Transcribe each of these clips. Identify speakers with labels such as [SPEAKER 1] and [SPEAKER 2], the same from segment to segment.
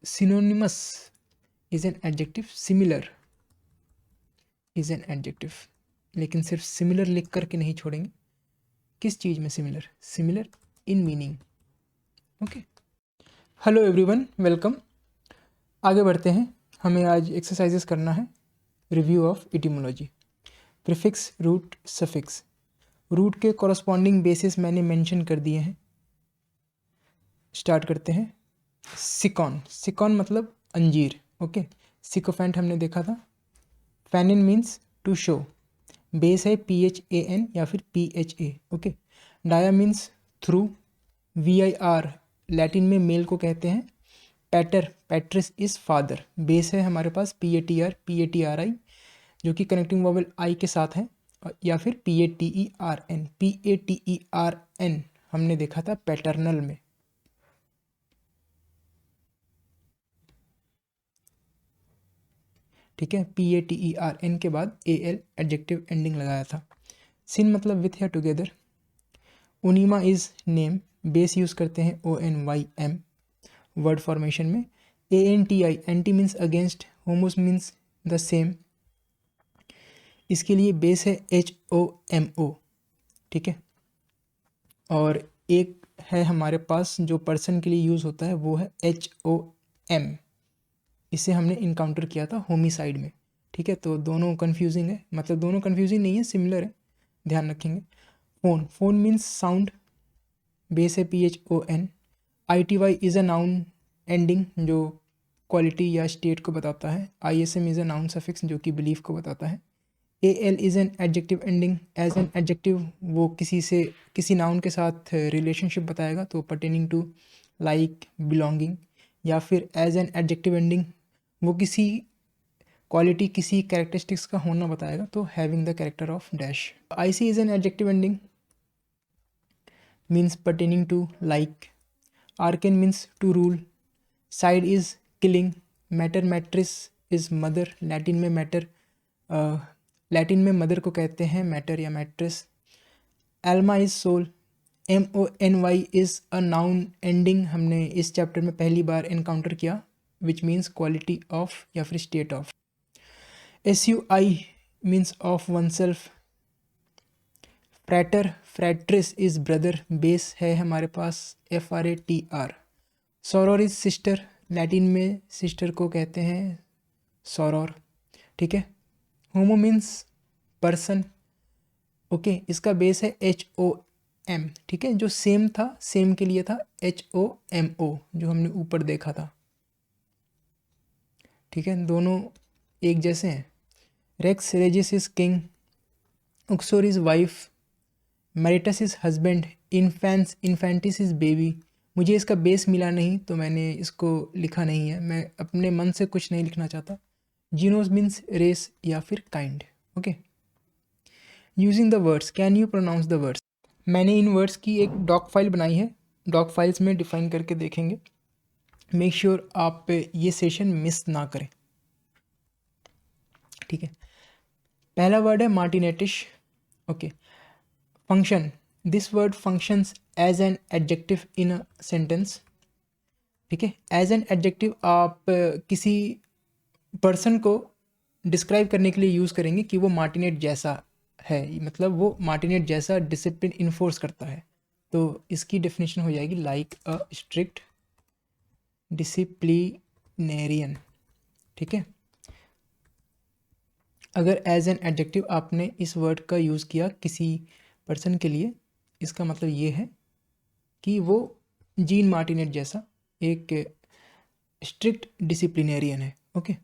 [SPEAKER 1] Synonymous is an adjective, similar is an adjective, लेकिन सिर्फ similar लिख करके नहीं छोड़ेंगे। किस चीज़ में similar? Similar in meaning. Okay, hello everyone, welcome. आगे बढ़ते हैं। हमें आज एक्सरसाइजेस करना है। Review of etymology. Prefix, root, suffix. Root के कॉरस्पॉन्डिंग बेसिस मैंने मेंशन कर दिए हैं। स्टार्ट करते हैं। सिकॉन, सिकॉन मतलब अंजीर। ओके, सिकोफेंट हमने देखा था। Phanein means to show, base है PHAN या फिर PHA। Okay, dia means through, VIR लैटिन में मेल को कहते हैं। Pater, patris is father, base है हमारे पास PATR PATRI जो कि कनेक्टिंग वोवेल आई के साथ है, या फिर PATERN PATERN हमने देखा था पैटर्नल में। ठीक है, PATERN के बाद AL एडजेक्टिव एंडिंग लगाया था। सिन मतलब विथ या टुगेदर। Onoma is name, base use करते हैं ONYM वर्ड फॉर्मेशन में। ANTI, anti means against, homos means the same. इसके लिए बेस है HOMO। ठीक है, और एक है हमारे पास जो पर्सन के लिए यूज़ होता है, वो है HOM। इसे हमने इनकाउंटर किया था होमिसाइड में। ठीक है, तो दोनों कन्फ्यूजिंग है, मतलब दोनों कन्फ्यूजिंग नहीं है, सिमिलर है, ध्यान रखेंगे। Phone, phone means sound, base है PHON। ITY is a noun ending जो क्वालिटी या स्टेट को बताता है। ISM is a noun suffix जो कि बिलीफ को बताता है। AL is an adjective ending, as an adjective वो किसी नाउन के साथ रिलेशनशिप बताएगा, तो पर्टेनिंग टू, लाइक, बिलोंगिंग। या फिर एज एन एडजेक्टिव एंडिंग वो किसी क्वालिटी, किसी कैरेक्टरिस्टिक्स का होना बताएगा, तो having the character of dash. IC is an adjective ending, means pertaining to, like. Archein means to rule. Cide is killing. Mater, matris is mother, लैटिन में mater, लैटिन में मदर को कहते हैं मैटर या matris. Alma is soul. MONY is a noun ending, हमने इस चैप्टर में पहली बार इनकाउंटर किया, विच मीन्स क्वालिटी ऑफ या फिर state of. SUI means of oneself. Frater, fratris is brother, base है हमारे पास FRATR। Soror is sister, Latin में सिस्टर को कहते हैं सोरोर। ठीक है, होमो मीन्स पर्सन। ओके, इसका बेस है HOM। ठीक है, जो सेम था, सेम के लिए था HOMO जो हमने ऊपर देखा था। ठीक है, दोनों एक जैसे हैं। Rex regis is king. Uxor is wife. Maritus is husband. Infans, infantis is baby. मुझे इसका बेस मिला नहीं तो मैंने इसको लिखा नहीं है, मैं अपने मन से कुछ नहीं लिखना चाहता। जीनोस मीन्स रेस या फिर kind. Okay, using the words, can you pronounce the words. मैंने इन वर्ड्स की एक डॉक फाइल बनाई है, डॉक फाइल्स में डिफाइन करके देखेंगे। मेक श्योर आप ये सेशन मिस ना करें। ठीक है, पहला वर्ड है martinetish. Okay, function, this word functions as an adjective in a sentence. ठीक है, एज एन एडजेक्टिव आप किसी पर्सन को डिस्क्राइब करने के लिए यूज़ करेंगे कि वो मार्टिनेट जैसा है, मतलब वो मार्टिनेट जैसा डिसिप्लिन इन्फोर्स करता है। तो इसकी डेफिनेशन हो जाएगी लाइक अ स्ट्रिक्ट डिसिप्लिनेरियन। ठीक है, अगर एज एन एडजेक्टिव आपने इस वर्ड का यूज़ किया किसी पर्सन के लिए, इसका मतलब ये है कि वो जीन मार्टिनेट जैसा एक स्ट्रिक्ट डिसिप्लिनेरियन है। Okay,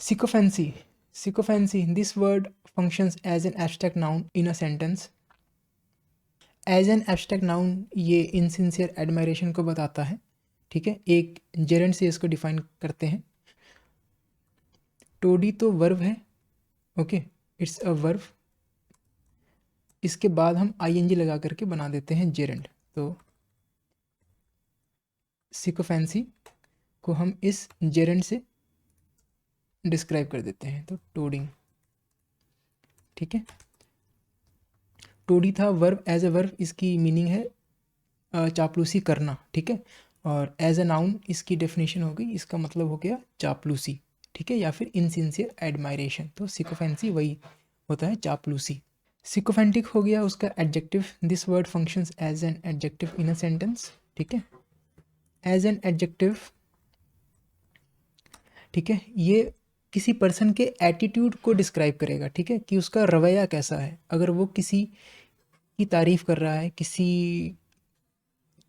[SPEAKER 1] sycophancy, sycophancy, this word functions as an abstract noun in a sentence. As an abstract noun ये इनसिंसियर एडमायरेशन को बताता है। ठीक है, एक जेरेंट से इसको डिफाइन करते हैं। टोडी तो वर्ब है। Okay, it's a verb. इसके बाद हम ING लगा करके बना देते हैं जेरेंट। तो सिकोफेंसी को हम इस जेरेंट से डिस्क्राइब कर देते हैं, तो टोडिंग। ठीक है, टोडी था वर्ब, एज ए वर्ब इसकी मीनिंग है चापलूसी करना। ठीक है, और एज अ नाउन इसकी डेफिनेशन हो गई, इसका मतलब हो गया चापलूसी, ठीक है, या फिर इनसिंसियर एडमायरेशन। तो सिकोफेंसी वही होता है, चापलूसी। सिकोफेंटिक हो गया उसका adjective, this word functions as an adjective in a sentence, ठीक है, एज एन एडजेक्टिव, ठीक है, ये किसी पर्सन के एटीट्यूड को डिस्क्राइब करेगा, ठीक है, कि उसका रवैया कैसा है। अगर वो किसी की तारीफ कर रहा है, किसी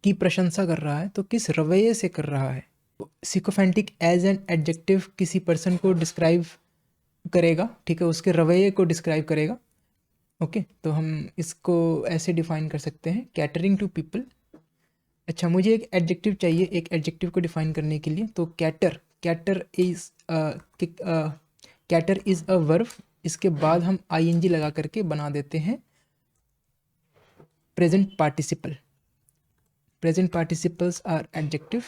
[SPEAKER 1] की प्रशंसा कर रहा है, तो किस रवैये से कर रहा है। सिकोफेंटिक एज एन एडजेक्टिव किसी पर्सन को डिस्क्राइब करेगा, ठीक है, उसके रवैये को डिस्क्राइब करेगा। ओके, तो हम इसको ऐसे डिफाइन कर सकते हैं, कैटरिंग टू पीपल। अच्छा, मुझे एक एडजेक्टिव चाहिए एक एडजेक्टिव को डिफाइन करने के लिए, तो cater, cater is a verb, इसके बाद हम आईएनजी लगा करके बना देते हैं present participle. Present participles are adjective,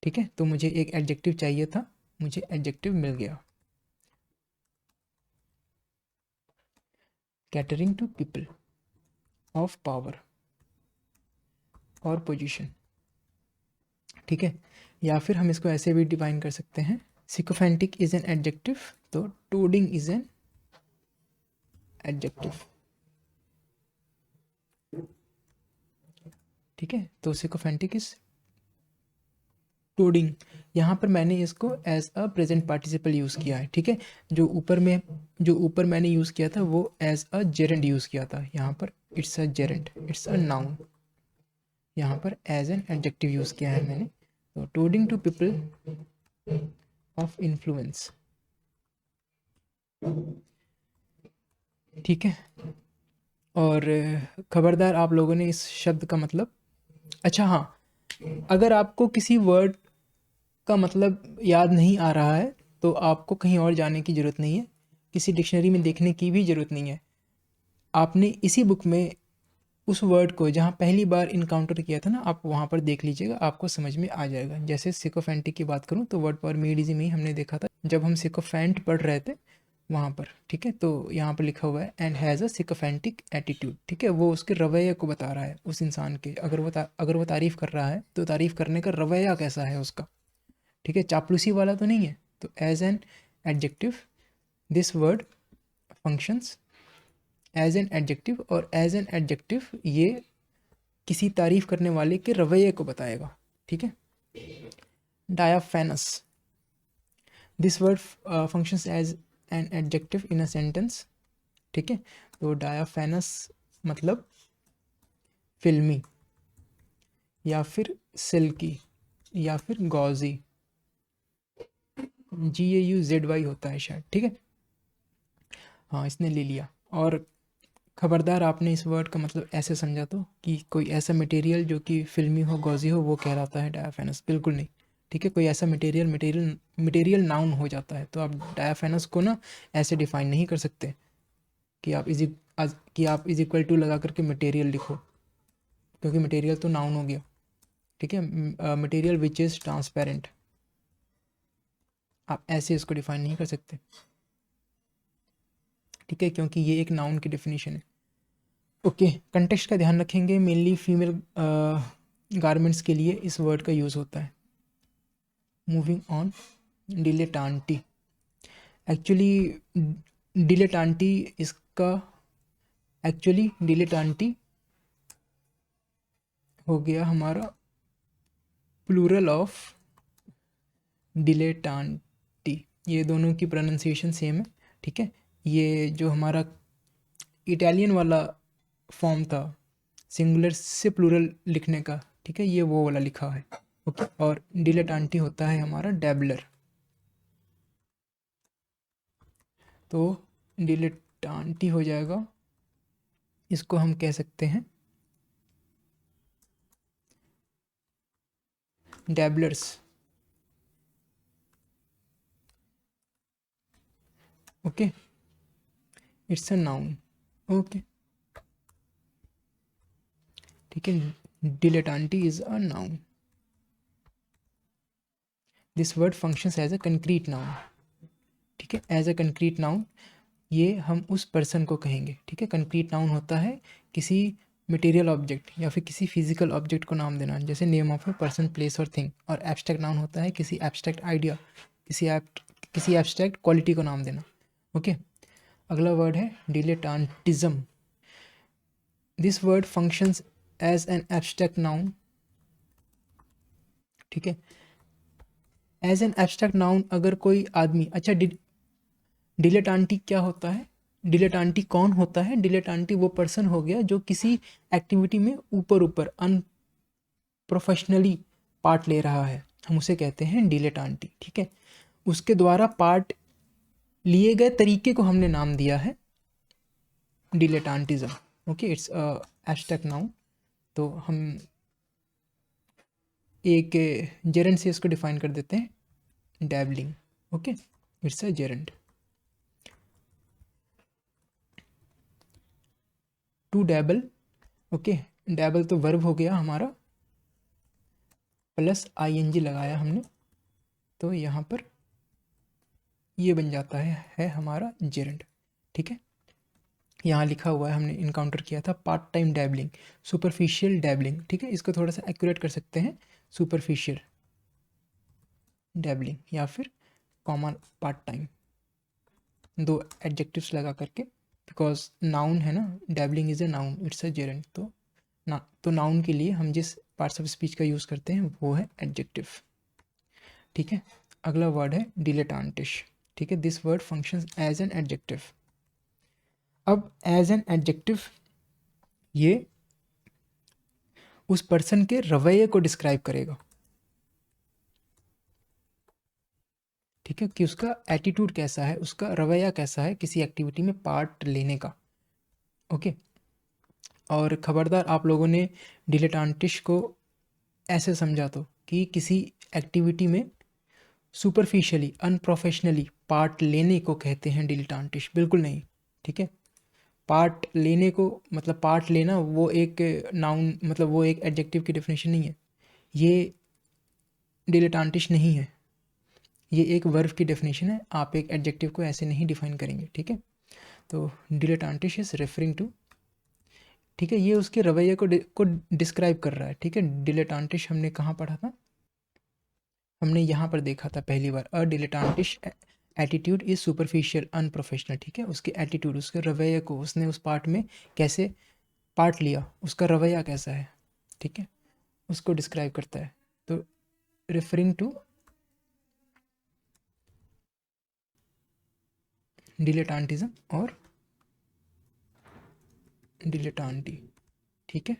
[SPEAKER 1] ठीक है, तो मुझे एक एडजेक्टिव चाहिए था, मुझे एडजेक्टिव मिल गया, catering to people of power और पोजीशन, ठीक है, या फिर हम इसको ऐसे भी डिफाइन कर सकते हैं, सिकोफेंटिक इज एन एडजेक्टिव, तो टूडिंग इज एन एडजेक्टिव, ठीक है, तो सिकोफेंटिक इज टूडिंग। यहाँ पर मैंने इसको as a present participle use किया है, ठीक है, जो ऊपर मैंने यूज़ किया था वो एज अ जेरेंड यूज़ किया था, यहाँ पर it's a gerund, it's a noun, यहाँ पर एज एन एडजेक्टिव यूज़ किया है मैंने। तो टूडिंग टू पीपल ऑफ इन्फ्लुएंस, ठीक है, और खबरदार आप लोगों ने इस शब्द का मतलब, अच्छा हाँ, अगर आपको किसी वर्ड का मतलब याद नहीं आ रहा है तो आपको कहीं और जाने की ज़रूरत नहीं है, किसी डिक्शनरी में देखने की भी ज़रूरत नहीं है। आपने इसी बुक में उस वर्ड को जहाँ पहली बार इनकाउंटर किया था ना, आप वहाँ पर देख लीजिएगा, आपको समझ में आ जाएगा। जैसे सिकोफेंटिक की बात करूँ तो वर्ड पावर मेडिजी में ही हमने देखा था जब हम सिकोफेंट पढ़ रहे थे वहाँ पर, ठीक है, तो यहाँ पर लिखा हुआ है एंड हैज़ अ सिकोफेंटिक एटीट्यूड, ठीक है, वो उसके रवैये को बता रहा है उस इंसान के, अगर वो तारीफ़ कर रहा है तो तारीफ़ करने का रवैया कैसा है उसका, ठीक है, चापलूसी वाला तो नहीं है। तो as an adjective this word functions as an adjective, और एज एन एडजेक्टिव ये किसी तारीफ करने वाले के रवैये को बताएगा, ठीक है। Diaphanous, this word functions as an adjective in a sentence, ठीक है, तो डायाफेनस मतलब फिल्मी या फिर सिल्की या फिर गॉजी, GAUZY होता है शायद, ठीक है, हाँ इसने ले लिया। और खबरदार आपने इस वर्ड का मतलब ऐसे समझा तो कि कोई ऐसा मटेरियल जो कि फिल्मी हो, गॉजी हो, वो कहलाता है डायाफेनस, बिल्कुल नहीं, ठीक है, कोई ऐसा मटेरियल नाउन हो जाता है। तो आप डायाफेनस को ना ऐसे डिफाइन नहीं कर सकते कि आप इज इक्वल टू लगा करके मटेरियल लिखो, क्योंकि मटेरियल तो नाउन हो गया, ठीक है, मटेरियल विच इज़ ट्रांसपेरेंट, आप ऐसे इसको डिफाइन नहीं कर सकते, ठीक है, क्योंकि ये एक नाउन की डेफिनेशन है। ओके, कंटेक्स्ट का ध्यान रखेंगे, मेनली फीमेल गारमेंट्स के लिए इस वर्ड का यूज़ होता है। मूविंग ऑन, डिलेटांटी, एक्चुअली डिलेटांटी इसका एक्चुअली डिलेटांटी हो गया हमारा प्लूरल ऑफ डिलेटांटी, ये दोनों की प्रोनाउंसिएशन सेम है, ठीक है, ये जो हमारा इटालियन वाला फॉर्म था सिंगुलर से प्लूरल लिखने का, ठीक है, ये वो वाला लिखा है, ओके, और डिलेटांटी होता है हमारा डैबलर, तो डिलेटांटी हो जाएगा, इसको हम कह सकते हैं dabblers, okay, it's a noun, okay, ठीक है, dilettante is a noun, this word functions as a concrete noun, ठीक है, एज अ कंक्रीट नाउन ये हम उस पर्सन को कहेंगे, ठीक है, कंक्रीट नाउन होता है किसी मटेरियल ऑब्जेक्ट या फिर किसी फिजिकल ऑब्जेक्ट को नाम देना, जैसे name of a person, place और थिंग। और एब्स्ट्रैक्ट नाउन होता है किसी एब्स्ट्रैक्ट आइडिया, किसी एब्स्ट्रैक्ट क्वालिटी को नाम देना। ओके, अगला वर्ड है dilettantism. This word functions as an abstract noun. ठीक है, एज एन एब्स्ट्रैक्ट नाउन अगर कोई आदमी, अच्छा डिलेटांटी क्या होता है, डिलेटांटी कौन होता है? डिलेटांटी वो पर्सन हो गया जो किसी एक्टिविटी में ऊपर अनप्रोफेशनली पार्ट ले रहा है, हम उसे कहते हैं डिलेटांटी। ठीक है, उसके द्वारा पार्ट लिए गए तरीके को हमने नाम दिया है dilettantism. Okay, it's abstract noun. तो हम एक जेरेंट से इसको डिफाइन कर देते हैं, dabbling. Okay, it's a gerund. To dabble, okay, dabble तो वर्ब हो गया हमारा, प्लस आईएनजी लगाया हमने, तो यहाँ पर ये बन जाता है हमारा जेरेंट। ठीक है, यहाँ लिखा हुआ है, हमने इनकाउंटर किया था पार्ट टाइम डैबलिंग, सुपरफिशियल डैबलिंग। ठीक है, इसको थोड़ा सा एक्यूरेट कर सकते हैं, सुपरफिशियल डैबलिंग या फिर कॉमन पार्ट टाइम, दो एडजेक्टिव्स लगा करके, बिकॉज नाउन है ना, dabbling is a noun, it's a gerund. तो नाउन के लिए हम जिस पार्ट्स ऑफ स्पीच का यूज़ करते हैं वो है एडजेक्टिव। ठीक है, अगला वर्ड है डिलेटांटिश। ठीक है, this word functions as an adjective. अब एज एन एडजेक्टिव ये उस पर्सन के रवैये को डिस्क्राइब करेगा। ठीक है, कि उसका एटीट्यूड कैसा है, उसका रवैया कैसा है किसी एक्टिविटी में पार्ट लेने का। ओके, और खबरदार आप लोगों ने डिलेटांटिश को ऐसे समझा तो कि किसी एक्टिविटी में सुपरफिशियली अनप्रोफेशनली पार्ट लेने को कहते हैं डिलेटांटिश, बिल्कुल नहीं। ठीक है, पार्ट लेने को मतलब पार्ट लेना वो एक नाउन, मतलब वो एक एडजेक्टिव की डेफिनेशन नहीं है, ये डिलेटांटिश नहीं है, ये एक वर्ब की डेफिनेशन है। आप एक एडजेक्टिव को ऐसे नहीं डिफाइन करेंगे। ठीक है, तो डिलेटांटिश इज रेफरिंग टू, ठीक है, ये उसके रवैये को डिस्क्राइब कर रहा है। ठीक है, डिलेटांटिश हमने कहाँ पढ़ा था, हमने यहाँ पर देखा था पहली बार, अ डिलेटांटिश एटीट्यूड इज सुपरफिशियल अनप्रोफेशनल। ठीक है, उसके एटीट्यूड, उसके रवैये को, उसने उस पार्ट में कैसे पार्ट लिया, उसका रवैया कैसा है, ठीक है, उसको डिस्क्राइब करता है। तो रेफरिंग टू डिलेटांटिज्म और डिलेटांटी। ठीक है,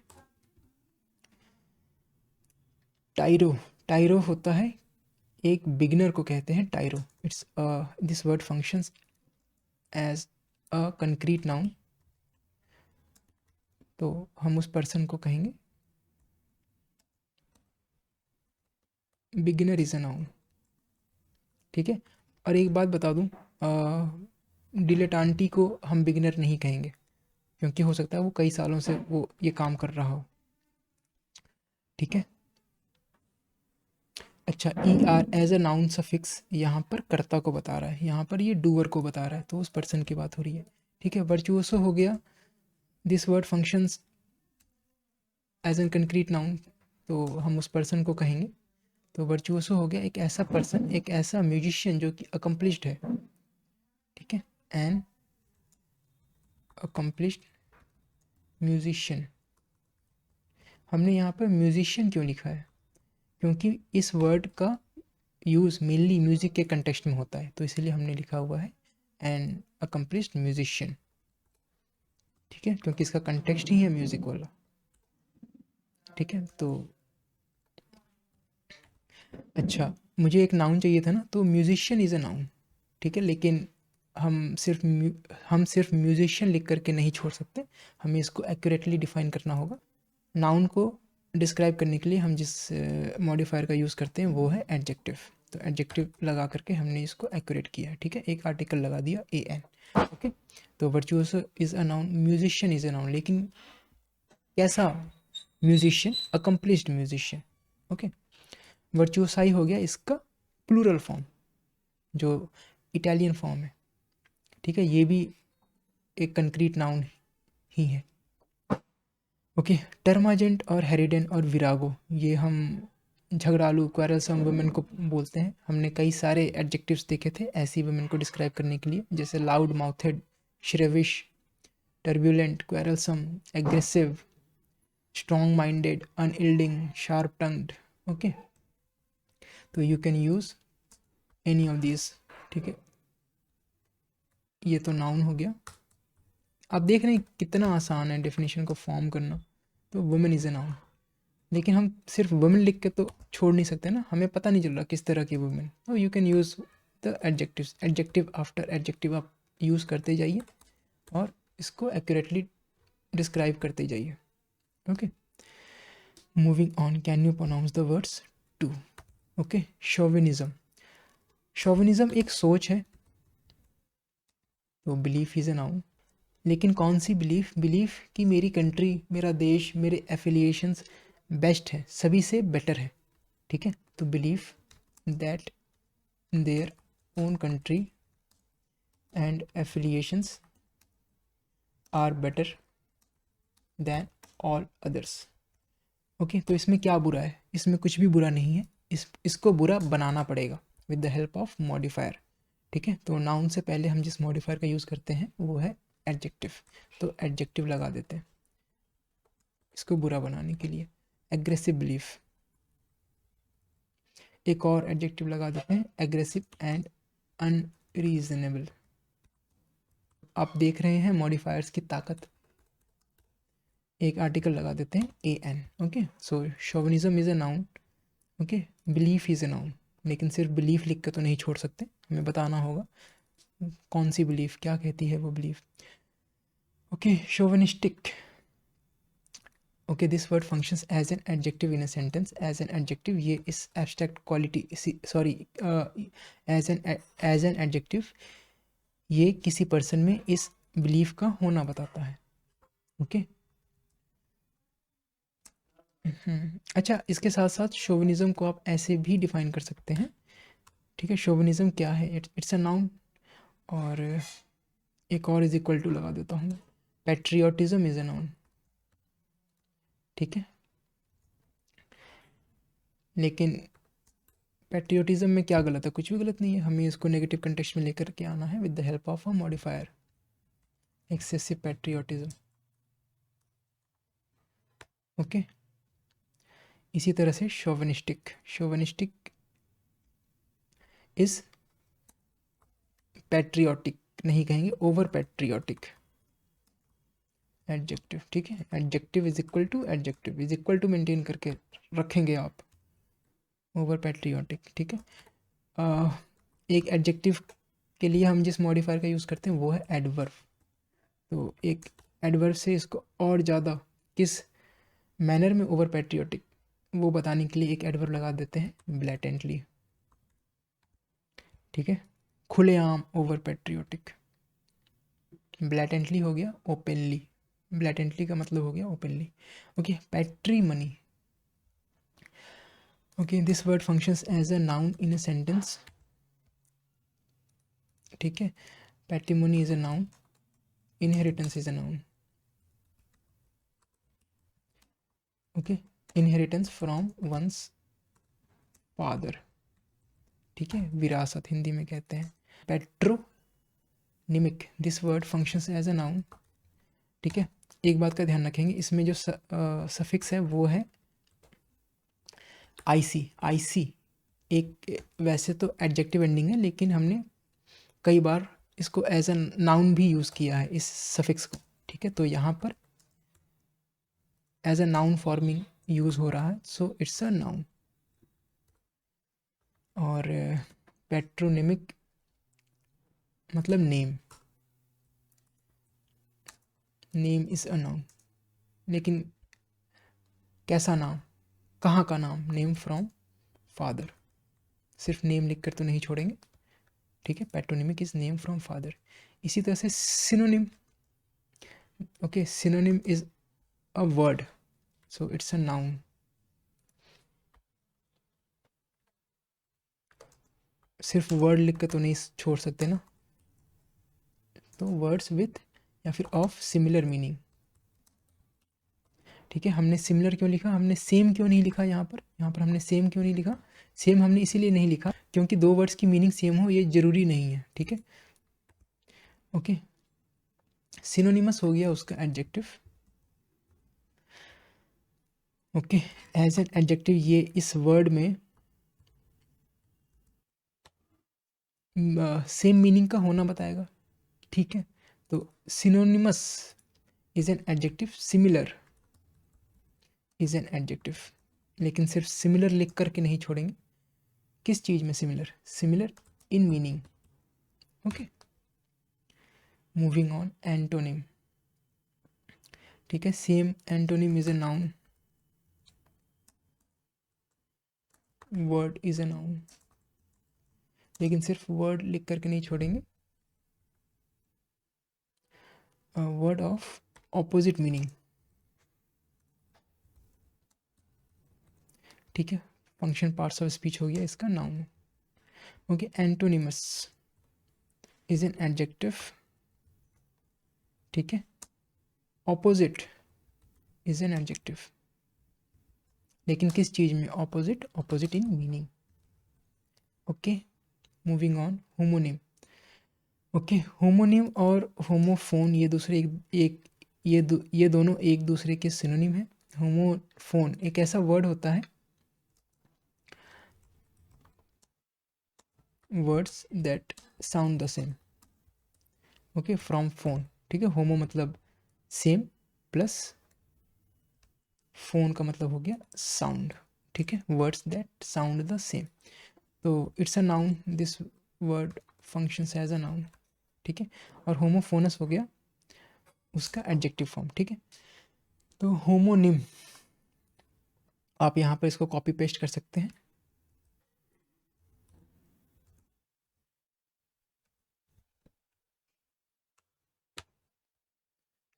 [SPEAKER 1] टाइरो, टाइरो होता है एक बिगिनर को कहते हैं tyro. It's this word functions as a concrete noun. तो हम उस पर्सन को कहेंगे बिगिनर इज अ नाउन। ठीक है, और एक बात बता दूं, डिलेटांटी को हम बिगिनर नहीं कहेंगे, क्योंकि हो सकता है वो कई सालों से वो ये काम कर रहा हो। ठीक है, अच्छा, E R as a noun suffix यहाँ पर कर्ता को बता रहा है, यहाँ पर ये डूअर को बता रहा है, तो उस पर्सन की बात हो रही है। ठीक है, वर्चुओसो हो गया, this word functions as a concrete noun, तो हम उस पर्सन को कहेंगे, तो वर्चुओसो हो गया एक ऐसा पर्सन, एक ऐसा म्यूजिशियन जो कि अकम्पलिश्ड है। ठीक है, एन अकम्पलिश्ड म्यूजिशियन। हमने यहाँ पर म्यूजिशियन क्यों लिखा है, क्योंकि इस वर्ड का यूज़ मेनली म्यूज़िक के कंटेक्स्ट में होता है, तो इसलिए हमने लिखा हुआ है एन अकम्पलिश्ड म्यूजिशियन। ठीक है, क्योंकि इसका कंटेक्स्ट ही है म्यूज़िक वाला। ठीक है, तो अच्छा, मुझे एक नाउन चाहिए था ना, तो म्यूजिशियन इज़ अ नाउन। ठीक है, लेकिन हम सिर्फ म्यूजिशियन लिख करके नहीं छोड़ सकते, हमें इसको एक्यूरेटली डिफाइन करना होगा। नाउन को डिस्क्राइब करने के लिए हम जिस मॉडिफायर का यूज़ करते हैं वो है एडजेक्टिव, तो एडजेक्टिव लगा करके हमने इसको एक्यूरेट किया। ठीक है, एक आर्टिकल लगा दिया ए एन। ओके, तो virtuoso is a noun, musician is a noun, लेकिन कैसा musician, accomplished musician. Okay, virtuosi हो गया इसका प्लूरल फॉर्म, जो इटालियन फॉर्म है। ठीक है, ये भी एक कंक्रीट नाउन ही है। ओके, टर्माजेंट और हेरिडेन और विरागो, ये हम झगड़ालू क्वेरलसम वुमेन को बोलते हैं। हमने कई सारे एडजेक्टिव्स देखे थे ऐसी वुमेन को डिस्क्राइब करने के लिए, जैसे loud mouthed, shrewish, turbulent, quarrelsome, aggressive, strong minded, unyielding, sharp tongued. Okay, तो you can use any of these. ठीक है, ये तो नाउन हो गया। आप देख रहे हैं कितना आसान है डेफिनेशन को फॉर्म करना। तो वुमेन इज ए नाउन, लेकिन हम सिर्फ वुमेन लिख के तो छोड़ नहीं सकते ना, हमें पता नहीं चल रहा किस तरह की वुमेन। तो you can use the adjectives, adjective after adjective आप यूज़ करते जाइए और इसको एक्यूरेटली डिस्क्राइब करते जाइए। Okay, moving on, can you pronounce the words two? Okay, chauvinism. Chauvinism एक सोच है, तो बिलीफ इज ए नाउन। लेकिन कौन सी बिलीफ? बिलीफ कि मेरी कंट्री, मेरा देश, मेरे एफिलिएशंस बेस्ट है, सभी से बेटर है। ठीक है, तो belief that their own country and affiliations are better than all others. Okay, तो इसमें क्या बुरा है? इसमें कुछ भी बुरा नहीं है, इसको बुरा बनाना पड़ेगा with the help of modifier. ठीक है, तो नाउन से पहले हम जिस मॉडिफायर का यूज़ करते हैं वो है एडजेक्टिव, तो एडजेक्टिव लगा देते हैं इसको बुरा बनाने के लिए। एग्रेसिव बिलीफ, एक और एडजेक्टिव लगा देते हैं, एग्रेसिव एंड अनरीजनेबल। आप देख रहे हैं मॉडिफायर्स की ताकत, एक आर्टिकल लगा देते हैं a an. Okay, so chauvinism is a noun. Okay, belief is a noun, लेकिन सिर्फ बिलीफ लिख के तो नहीं छोड़ सकते, हमें बताना होगा कौन सी बिलीफ, क्या कहती है वो belief. Okay, chauvinistic. Okay, this word functions as an adjective in a sentence, as an adjective, ये इस abstract quality, sorry, as an adjective ये किसी पर्सन में इस बिलीफ का होना बताता है। ओके, अच्छा, इसके साथ साथ शोविनिज्म को आप ऐसे भी डिफाइन कर सकते हैं। ठीक है, शोविनिज्म क्या है? इट्स अ नाउन, और एक और इज इक्वल टू लगा देता हूँ, पैट्रियोटिज्म इज अ नाउन। ठीक है, लेकिन पैट्रियोटिज्म में क्या गलत है? कुछ भी गलत नहीं है, हमें इसको नेगेटिव कंटेक्स्ट में लेकर के आना है with the help of a modifier, excessive patriotism. Okay, इसी तरह से शोविनिस्टिक, शोविनिस्टिक इज पैट्रियोटिक नहीं कहेंगे, ओवर पैट्रियोटिक एडजेक्टिव। ठीक है, adjective is equal to adjective is equal to maintain करके रखेंगे आप, ओवर पैट्रियोटिक। ठीक है, एक एडजेक्टिव के लिए हम जिस मॉडिफायर का यूज़ करते हैं वो है एडवर्ब। तो एक एडवर्ब से इसको और ज़्यादा किस मैनर में ओवर पैट्रियोटिक, वो बताने के लिए एक एडवर्ब लगा देते हैं, ब्लैटेंटली। ठीक है, खुलेआम ओवर पैट्रियोटिक। ब्लैटेंटली हो गया ओपनली, ब्लैटेंटली का मतलब हो गया openly. Okay, patrimony. Okay, this word functions as a noun in a sentence. ठीक है, patrimony is a noun, inheritance is a noun. Okay, inheritance from one's father. ठीक है, विरासत हिंदी में कहते हैं। Patronymic, this word functions as a noun. ठीक है, एक बात का ध्यान रखेंगे, इसमें जो सफिक्स है वो है आईसी। आईसी एक वैसे तो एडजेक्टिव एंडिंग है, लेकिन हमने कई बार इसको एज अ नाउन भी यूज़ किया है इस सफिक्स को। ठीक है, तो यहाँ पर as a noun forming use हो रहा है, सो इट्स अ नाउन। और पैट्रोनिमिक मतलब name, name is a noun, लेकिन कैसा नाम, कहाँ का नाम? नेम फ्रॉम फादर, सिर्फ नेम लिख कर तो नहीं छोड़ेंगे। ठीक है, पैट्रोनिमिक इज नेम फ्रॉम फादर। इसी तरह से synonym. Okay, synonym is a word, so it's a noun. सिर्फ वर्ड लिख कर तो नहीं छोड़ सकते ना, तो वर्ड्स विथ या फिर ऑफ सिमिलर मीनिंग। ठीक है। हमने सिमिलर क्यों लिखा, हमने सेम क्यों नहीं लिखा यहाँ पर हमने सेम क्यों नहीं लिखा, सेम हमने इसीलिए नहीं लिखा क्योंकि दो वर्ड्स की मीनिंग सेम हो ये ज़रूरी नहीं है, ठीक है। ओके, सिनोनिमस हो गया उसका adjective. Okay, as an adjective ये इस वर्ड में सेम मीनिंग का होना बताएगा, ठीक है। तो synonymous is an adjective, similar is an adjective, लेकिन सिर्फ सिमिलर लिख करके नहीं छोड़ेंगे। किस चीज़ में similar, similar in meaning. Okay, moving on, antonym, ठीक है। Same antonym is a noun, word is a noun, लेकिन सिर्फ वर्ड लिख करके नहीं छोड़ेंगे, वर्ड ऑफ ऑपोजिट मीनिंग, ठीक है। फंक्शन पार्ट्स ऑफ स्पीच हो गया इसका noun. Okay, antonymous is an adjective, ठीक है। ऑपोजिट इज एन एडजेक्टिव, लेकिन किस चीज़ में opposite, opposite in meaning. Okay, moving on, homonym. Okay, homonym और होमोफोन ये दूसरे एक ये दोनों एक दूसरे के सिनोनिम है। होमोफोन एक ऐसा वर्ड होता है, words that sound the same. Okay, from phone, ठीक है। होमो मतलब सेम, प्लस फोन का मतलब हो गया साउंड, ठीक है। Words that sound the same, तो it's a noun, this word functions as a noun, ठीक है। और होमोफोनस हो गया उसका एडजेक्टिव फॉर्म, ठीक है। तो होमोनिम आप यहाँ पर इसको कॉपी पेस्ट कर सकते हैं,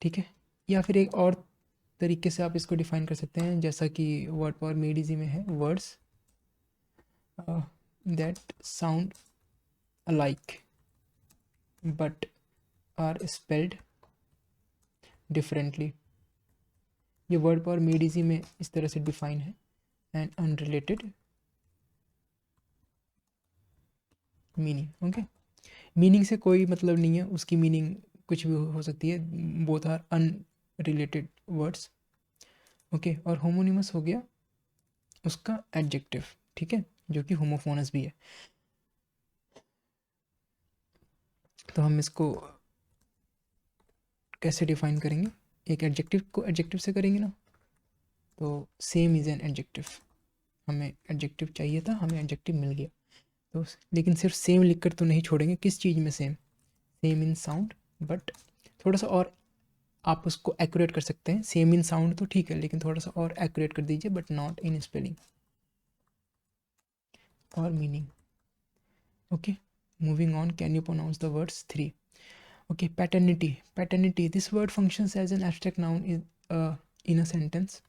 [SPEAKER 1] ठीक है। या फिर एक और तरीके से आप इसको डिफाइन कर सकते हैं, जैसा कि वर्ड पावर मेड इजी में है, words that sound alike but are spelled differently. ये वर्ड पावर मेड इजी में इस तरह से डिफाइन है, and unrelated meaning. Okay, meaning से कोई मतलब नहीं है, उसकी मीनिंग कुछ भी हो सकती है, both are unrelated words. Okay, और होमोनिमस हो गया उसका एडजेक्टिव, ठीक है, जो कि होमोफोनस भी है। तो हम इसको कैसे डिफाइन करेंगे, एक एडजेक्टिव को एडजेक्टिव से करेंगे ना, तो सेम इज़ एन एडजेक्टिव, हमें एडजेक्टिव चाहिए था, हमें एडजेक्टिव मिल गया। तो लेकिन सिर्फ सेम लिख कर तो नहीं छोड़ेंगे, किस चीज़ में same, same in sound, but थोड़ा सा और आप उसको एक्यूरेट कर सकते हैं। सेम इन साउंड तो ठीक है, लेकिन थोड़ा सा और एक्यूरेट कर दीजिए, बट नॉट इन स्पेलिंग और मीनिंग। Okay, moving on, can you pronounce the words 3। okay, paternity, this word functions as an abstract noun in a sentence.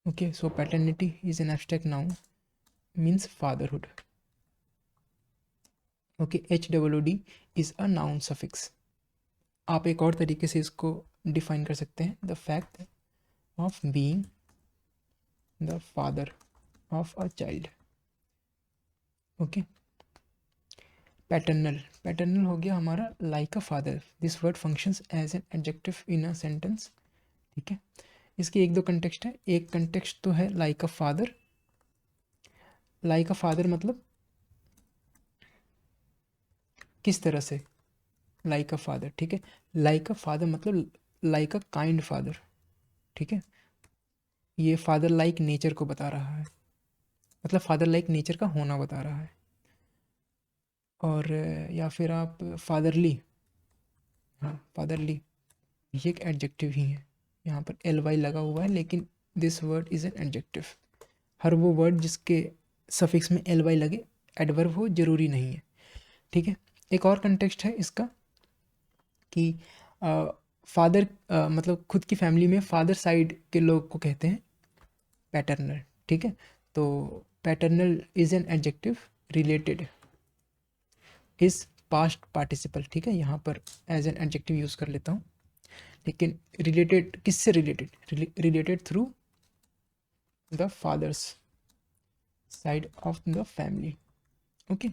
[SPEAKER 1] Okay, so paternity is an abstract noun, means fatherhood. Okay, HOOD is a noun suffix. आप एक और तरीके से इसको define कर सकते हैं, the fact of being the father of a child. Okay, paternal हो गया हमारा like a father, this word functions as an adjective in a sentence, ठीक है। इसके एक दो कंटेक्स्ट है, एक कंटेक्स्ट तो है like a father, like a father मतलब किस तरह से, लाइक अ फादर, ठीक है। लाइक अ फादर मतलब लाइक अ काइंड फादर, ठीक है। ये फादर लाइक नेचर को बता रहा है, मतलब फादर लाइक नेचर का होना बता रहा है। और या फिर आप फादरली, हाँ फादरली, ये एक एडजेक्टिव ही है, यहाँ पर एल वाई लगा हुआ है, लेकिन this word is an adjective. हर वो वर्ड जिसके सफिक्स में एल वाई लगे एडवर्ब हो जरूरी नहीं है, ठीक है। एक और कंटेक्स्ट है इसका कि फादर मतलब खुद की फैमिली में फादर साइड के लोग को कहते हैं पैटर्नल, ठीक है। तो paternal is an adjective related is past participle, ठीक है। यहाँ पर एज एन एडजेक्टिव यूज़ कर लेता हूँ, लेकिन रिलेटेड किससे related through the father's side of the family. Okay,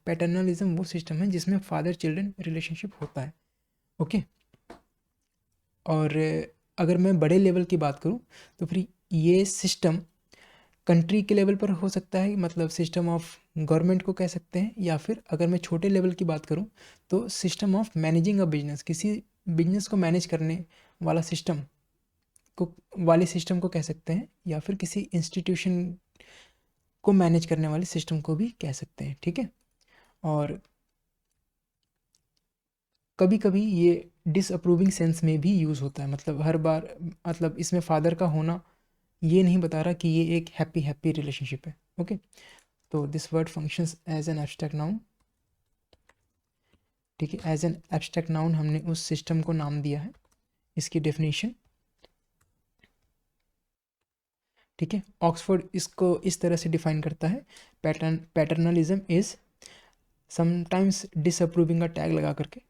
[SPEAKER 1] paternalism वो सिस्टम है जिसमें फादर चिल्ड्रन रिलेशनशिप होता है। ओके, और अगर मैं बड़े लेवल की बात करूं तो फिर ये सिस्टम कंट्री के लेवल पर हो सकता है, मतलब सिस्टम ऑफ गवर्नमेंट को कह सकते हैं, या फिर अगर मैं छोटे लेवल की बात करूं तो system of managing a business, किसी बिजनेस को मैनेज करने वाला सिस्टम को कह सकते हैं, या फिर किसी इंस्टीट्यूशन को मैनेज करने वाले सिस्टम को भी कह सकते हैं। ठीक है, और कभी कभी ये डिसअप्रूविंग सेंस में भी यूज़ होता है, मतलब हर बार, मतलब इसमें फादर का होना ये नहीं बता रहा कि ये एक हैप्पी रिलेशनशिप है। ओके, तो this word functions as an abstract noun. ठीक है, एज एन एब्स्ट्रैक्ट नाउन हमने उस सिस्टम को नाम दिया है। इसकी डेफिनेशन, ठीक है, ऑक्सफोर्ड इसको इस तरह से डिफाइन करता है, पैटर्नलिज्म इज समटाइम्स डिसअप्रूविंग का टैग लगा करके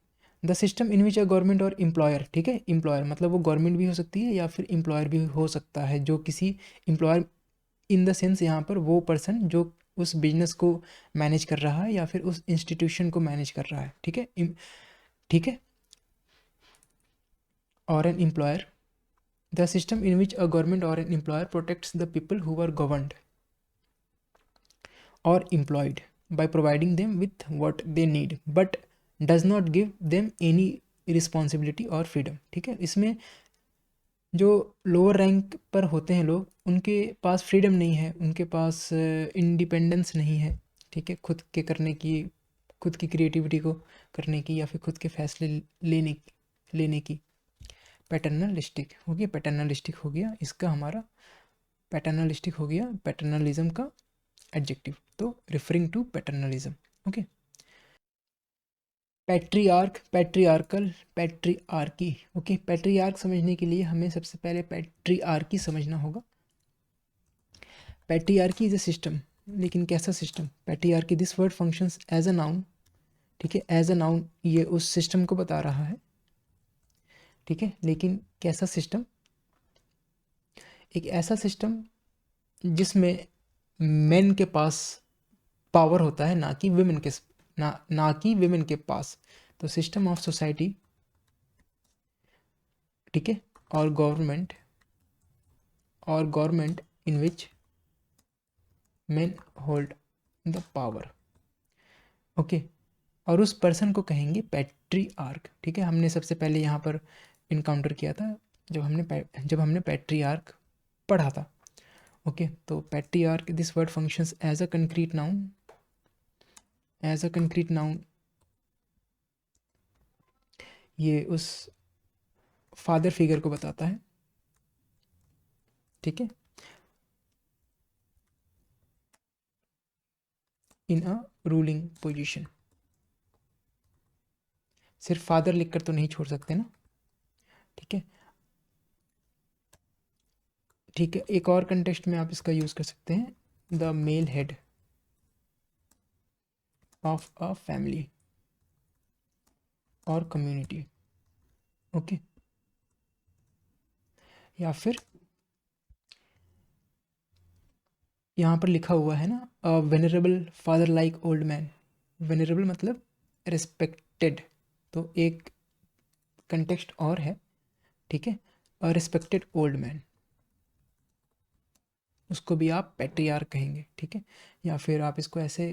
[SPEAKER 1] the system in which a government और एम्प्लॉयर। ठीक है, एम्प्लॉयर मतलब वो गवर्नमेंट भी हो सकती है या फिर एम्प्लॉयर भी हो सकता है, जो किसी एम्प्लॉयर इन द सेंस यहाँ पर वो पर्सन जो उस बिजनेस को मैनेज कर रहा है या फिर उस इंस्टीट्यूशन को मैनेज कर रहा है। ठीक है, ठीक है, और an employer, the system in which a government और an employer protects the people who are governed or employed by providing them with what they need but does not give them any responsibility or freedom। ठीक है, इसमें जो lower rank पर होते हैं लोग, उनके पास फ्रीडम नहीं है, उनके पास इंडिपेंडेंस नहीं है। ठीक है, खुद के करने की, खुद की क्रिएटिविटी को करने की, या फिर खुद के फैसले लेने की। पैटर्नलिस्टिक हो गया, पैटर्नलिस्टिक हो गया इसका हमारा, पैटर्नलिस्टिक हो गया पैटर्नलिज्म का एडजेक्टिव, तो referring to paternalism. Okay, patriarch, patriarchal, patriarchy. Okay, patriarch समझने के लिए हमें सबसे पहले पैट्रियार्की समझना होगा। पैट्रियार्की इज अ सिस्टम, लेकिन कैसा system? Patriarchy, this word functions as a noun. ठीक है, एज अ नाउन ये उस सिस्टम को बता रहा है। ठीक है, लेकिन कैसा सिस्टम? एक ऐसा सिस्टम जिसमें मेन के पास पावर होता है, ना कि विमेन के, ना कि विमेन के पास। तो सिस्टम ऑफ सोसाइटी, ठीक है, और government in which main hold the power. Okay, और उस पर्सन को कहेंगे पैट्रियार्क। ठीक है, हमने सबसे पहले यहाँ पर इनकाउंटर किया था जब हमने पैट्रियार्क पढ़ा था। ओके, तो patriarch, this word functions as a concrete noun, as a concrete noun ये उस फादर फिगर को बताता है। ठीक है, इन अ रूलिंग पोजीशन। सिर्फ फादर लिखकर तो नहीं छोड़ सकते ना। ठीक है, ठीक है, एक और कंटेक्स्ट में आप इसका यूज कर सकते हैं, the male head of a family और कम्युनिटी। ओके, या फिर यहाँ पर लिखा हुआ है ना, a venerable father like old man. Venerable मतलब रिस्पेक्टेड, तो एक कंटेक्स्ट और है। ठीक है, अ रिस्पेक्टेड ओल्ड मैन, उसको भी आप पैट्रियार्क कहेंगे। ठीक है, या फिर आप इसको ऐसे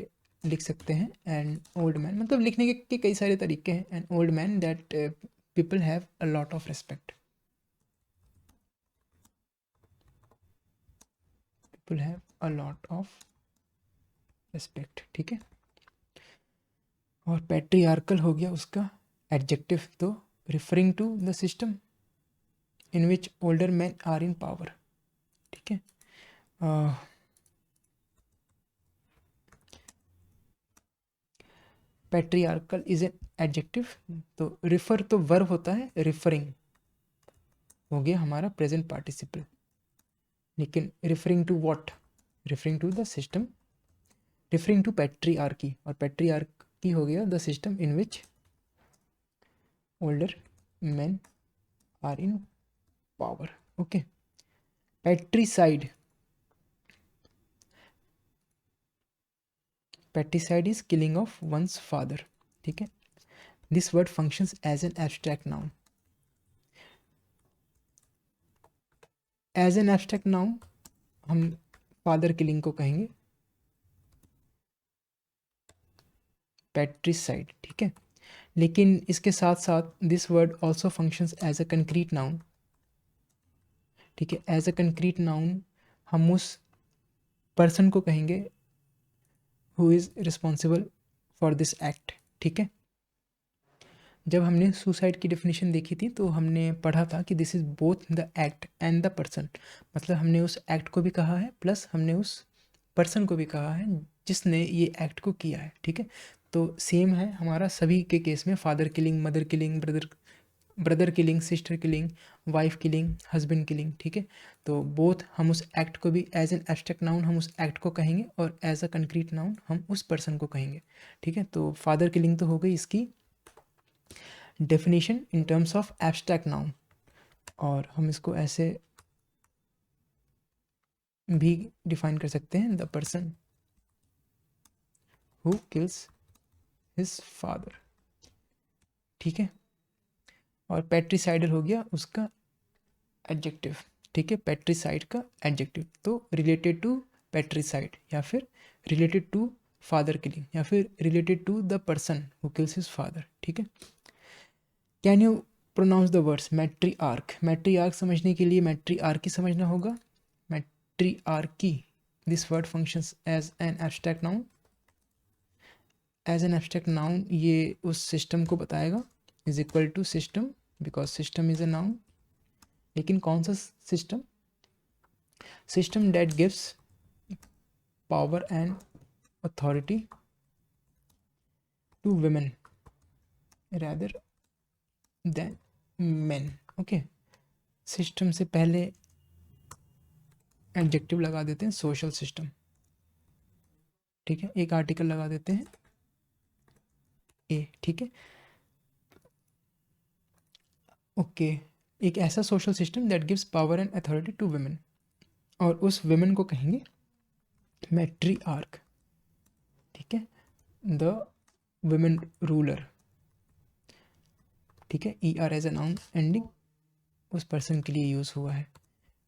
[SPEAKER 1] लिख सकते हैं, एन ओल्ड मैन, मतलब लिखने के कई सारे तरीके हैं। An old man that people have a lot of respect, people have a lot of respect. ठीक है, और पैट्रियार्कल हो गया उसका एडजेक्टिव, तो referring to the system in which older man are in power. ठीक है, पैट्रियार्कल इज एन एडजेक्टिव, तो रिफर तो वर्ब होता है, रिफरिंग हो गया हमारा प्रेजेंट पार्टिसिपल, लेकिन referring to what? Referring to the system, referring to patriarchy, और पैट्रियार्क की हो गया the system in which older men are in power. Okay. Patricide. Patricide is killing of one's father. ठीक है. This word functions as an abstract noun. As an abstract noun हम father killing को कहेंगे patricide. ठीक है. लेकिन इसके साथ साथ this word also functions as a concrete noun. ठीक है. एज अ कंक्रीट नाउन हम उस पर्सन को कहेंगे who is responsible for this act. ठीक है. जब हमने सुसाइड की डेफिनेशन देखी थी तो हमने पढ़ा था कि this is both the act and the person. मतलब हमने उस एक्ट को भी कहा है प्लस हमने उस पर्सन को भी कहा है जिसने ये एक्ट को किया है. ठीक है. तो सेम है हमारा सभी के केस में. Father killing, mother killing, brother killing, sister killing, wife killing, husband killing. ठीक है. तो बोथ हम उस एक्ट को भी एज एन एब्स्ट्रैक्ट नाउन हम उस एक्ट को कहेंगे और एज अ कंक्रीट नाउन हम उस पर्सन को कहेंगे. ठीक है. तो फादर किलिंग तो हो गई इसकी definition in terms of abstract noun. और हम इसको ऐसे भी डिफाइन कर सकते हैं the person who kills his father. ठीक है. और पेट्रिसाइडल हो गया उसका एडजेक्टिव. ठीक है. पेट्रिसाइड का एडजेक्टिव. तो रिलेटेड टू पेट्रिसाइड या फिर रिलेटेड टू फादर किलिंग या फिर related to the person who kills his father. ठीक है. Can you pronounce the words matriarch. Matriarch समझने के लिए मैट्रीआर्की समझना होगा. Matriarchy, this word functions as an abstract noun. As an abstract noun ये उस सिस्टम को बताएगा. Is equal to system because system is a noun. लेकिन कौन सा system? System that gives power and authority to women rather than men. Okay. System से पहले adjective लगा देते हैं सोशल सिस्टम. ठीक है. एक आर्टिकल लगा देते हैं ए. ठीक है. ओके. एक ऐसा social system that gives power and authority to women और उस women को कहेंगे मैट्रीआर्क. ठीक है. The women ruler. ठीक है. E R as a noun ending उस पर्सन के लिए यूज़ हुआ है.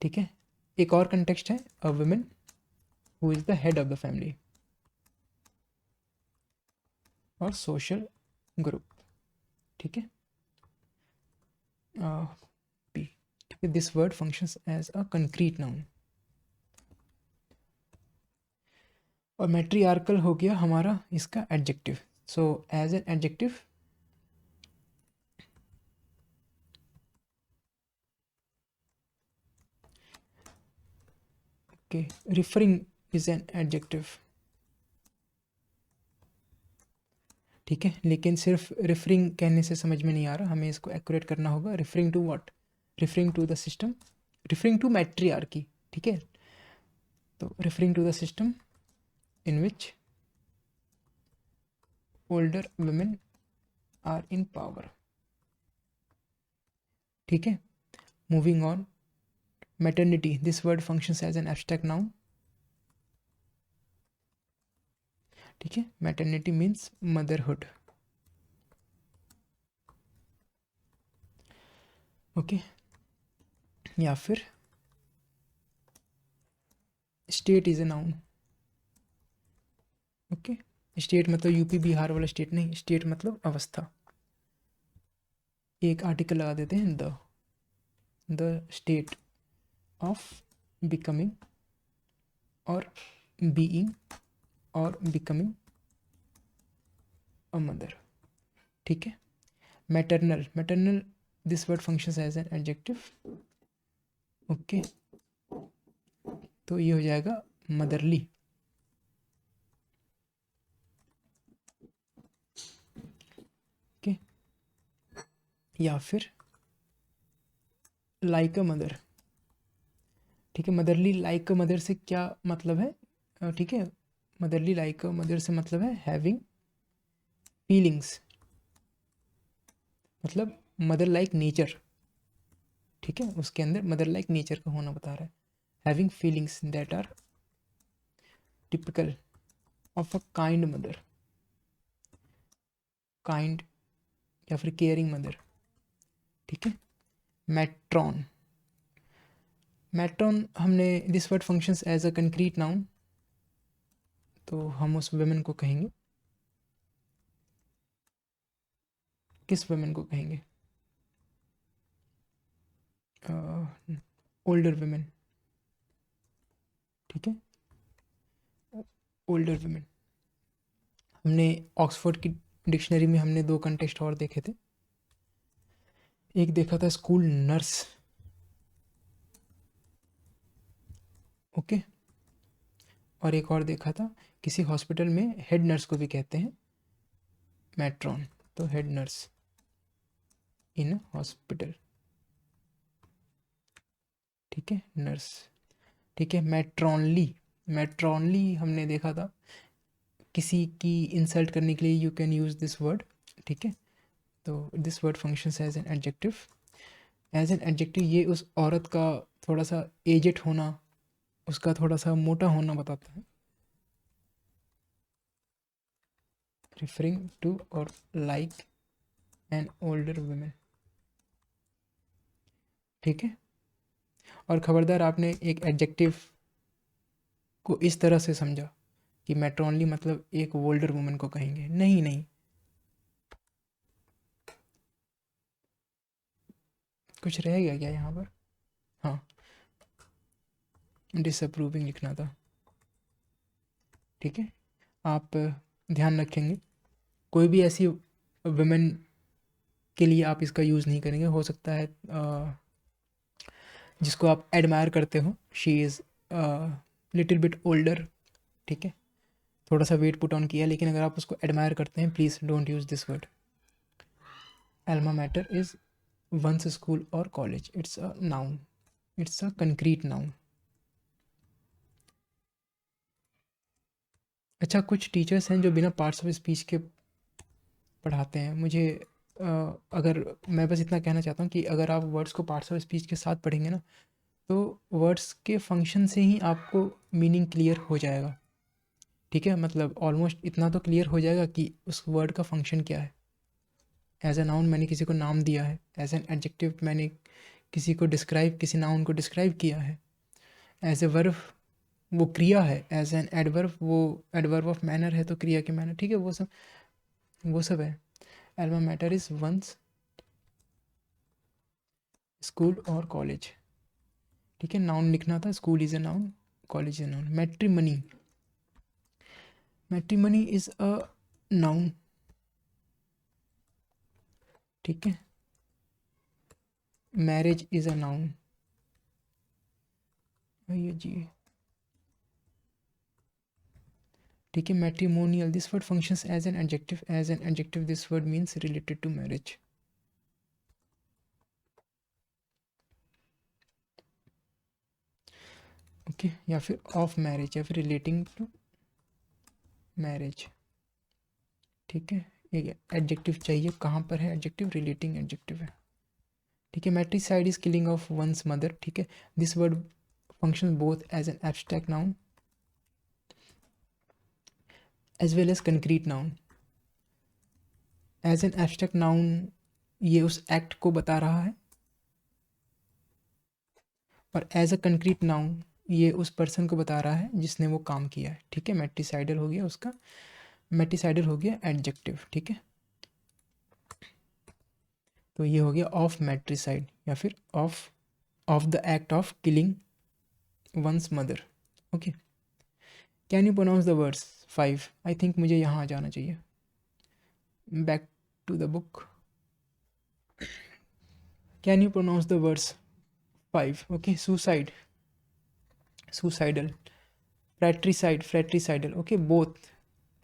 [SPEAKER 1] ठीक है. एक और कंटेक्स्ट है a women who is the head of the family और सोशल ग्रुप. ठीक है. पी. ठीक है. This word functions as a concrete noun. और मैट्रीआर्कल हो गया हमारा इसका adjective. So as an adjective okay. Referring is an adjective. ठीक है. लेकिन सिर्फ रिफरिंग कहने से समझ में नहीं आ रहा. हमें इसको एक्यूरेट करना होगा. Referring to what? Referring to the system. Referring to matriarchy. ठीक है. तो referring to the system in which older women are in power. ठीक है. Moving on. Maternity. This word functions as an abstract noun. ठीक है. Maternity means motherhood. Okay. या फिर state is a noun. Okay. State मतलब UP Bihar वाला state नहीं. State मतलब अवस्था. एक आर्टिकल लगा देते हैं द स्टेट ऑफ बिकमिंग और बीइंग और बिकमिंग अ मदर. ठीक है. Maternal. Maternal this word functions as an adjective. Okay. तो ये हो जाएगा मदरली. ओके. या फिर लाइक अ मदर. ठीक है. मदरली लाइक अ मदर से क्या मतलब है? ठीक है. मदरली लाइक अ मदर से मतलब है हैविंग फीलिंग्स मतलब मदर लाइक नेचर, ठीक है, उसके अंदर मदर लाइक नेचर का होना बता रहा है। Having feelings that are typical of a kind mother, kind या फिर केयरिंग मदर, ठीक है। मैट्रॉन, मैट्रॉन हमने this word functions as a concrete noun, तो हम उस वुमेन को कहेंगे, किस वुमेन को कहेंगे? ओल्डर वुमेन, ठीक है, ओल्डर वुमेन। हमने ऑक्सफोर्ड की डिक्शनरी में हमने 2 कंटेक्स्ट और देखे थे। एक देखा था स्कूल नर्स, ओके, और एक और देखा था किसी हॉस्पिटल में हेड नर्स को भी कहते हैं मैट्रॉन, तो हेड नर्स इन हॉस्पिटल, ठीक है, नर्स, ठीक है। मैट्रॉनली, मैट्रॉनली हमने देखा था किसी की इंसल्ट करने के लिए you can use this word, ठीक है, तो this word functions as an adjective, as an adjective ये उस औरत का थोड़ा सा एजेड होना, उसका थोड़ा सा मोटा होना बताता है, रिफरिंग टू और लाइक एन ओल्डर वुमेन, ठीक है। और खबरदार आपने एक एडजेक्टिव को इस तरह से समझा कि मैट्रॉनली मतलब एक ओल्डर वुमेन को कहेंगे, नहीं नहीं, कुछ रह गया क्या यहाँ पर? हाँ, डिसअप्रूविंग लिखना था, ठीक है। आप ध्यान रखेंगे कोई भी ऐसी वुमेन के लिए आप इसका यूज़ नहीं करेंगे, हो सकता है जिसको आप एडमायर करते हो, she is little bit older, ठीक है, थोड़ा सा वेट पुट ऑन किया, लेकिन अगर आप उसको एडमायर करते हैं please don't use this word. Alma mater is one's school और college, it's a noun, it's a concrete noun. अच्छा, कुछ टीचर्स हैं जो बिना पार्ट्स ऑफ स्पीच के पढ़ाते हैं। मुझे अगर मैं बस इतना कहना चाहता हूँ कि अगर आप वर्ड्स को पार्ट्स ऑफ स्पीच के साथ पढ़ेंगे ना, तो वर्ड्स के फंक्शन से ही आपको मीनिंग क्लियर हो जाएगा, ठीक है, मतलब ऑलमोस्ट इतना तो क्लियर हो जाएगा कि उस वर्ड का फंक्शन क्या है। एज अ नाउन मैंने किसी को नाम दिया है, एज एन एडजेक्टिव मैंने किसी को डिस्क्राइब, किसी नाउन को डिस्क्राइब किया है, एज ए वर्ब वो क्रिया है, एज एन एडवर्ब वो एडवर्ब ऑफ मैनर है, तो क्रिया के मैनर, ठीक है, वो सब है। Alma mater is one's school और कॉलेज, ठीक है, नाउन लिखना था, school is a noun, college is a noun. Matrimony, matrimony is a noun, ठीक है, मैरिज इज अ नाउन, ये जी, ठीक है। Matrimonial, this word functions as an adjective, as an adjective this word means related to marriage, okay, या फिर of marriage, या फिर रिलेटिंग टू मैरिज, ठीक है। एक एडजेक्टिव चाहिए, कहाँ पर है एडजेक्टिव? रिलेटिंग एडजेक्टिव है, ठीक है। Matricide is killing of one's mother, ठीक है, this word function both as an abstract noun as well as concrete noun. As an abstract noun ये उस एक्ट को बता रहा है, और एज अ कंक्रीट नाउन ये उस पर्सन को बता रहा है जिसने वो काम किया है, ठीक है। मैट्रिसाइडल हो गया उसका, मैट्रिसाइडल हो गया एडजेक्टिव, ठीक है। तो ये हो गया ऑफ मैट्रिसाइड, या फिर of the act of killing one's mother, okay. Can you pronounce the words 5? I think मुझे यहाँ आ जाना चाहिए, back to the book. Can you pronounce the words 5? Okay, suicide, suicidal, fratricide, fratricidal, okay, both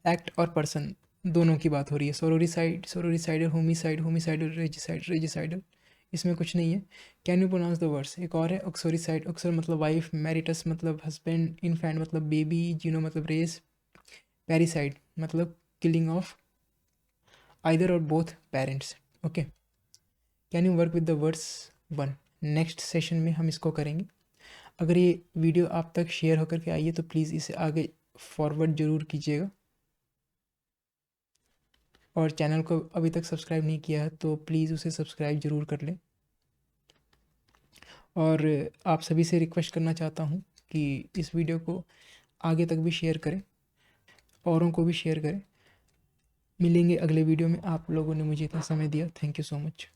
[SPEAKER 1] act और person दोनों की बात हो रही है। Sororicide, sororicidal, homicide, homicidal, regicide, regicidal, इसमें कुछ नहीं है। Can you pronounce the words, एक और है ऑक्सोरिसाइड, ऑक्सर मतलब वाइफ, मैरिटस मतलब हस्बैंड, इनफैंट मतलब बेबी, जीनो मतलब रेस, पैरिसाइड मतलब किलिंग ऑफ आइदर और both parents. Okay, can you work with the words 1। Next session में हम इसको करेंगे। अगर ये वीडियो आप तक शेयर होकर के आई है तो प्लीज़ इसे आगे फॉरवर्ड ज़रूर कीजिएगा, और चैनल को अभी तक सब्सक्राइब नहीं किया है तो प्लीज़ उसे सब्सक्राइब ज़रूर कर लें। और आप सभी से रिक्वेस्ट करना चाहता हूँ कि इस वीडियो को आगे तक भी शेयर करें, औरों को भी शेयर करें। मिलेंगे अगले वीडियो में। आप लोगों ने मुझे इतना समय दिया, थैंक यू सो मच।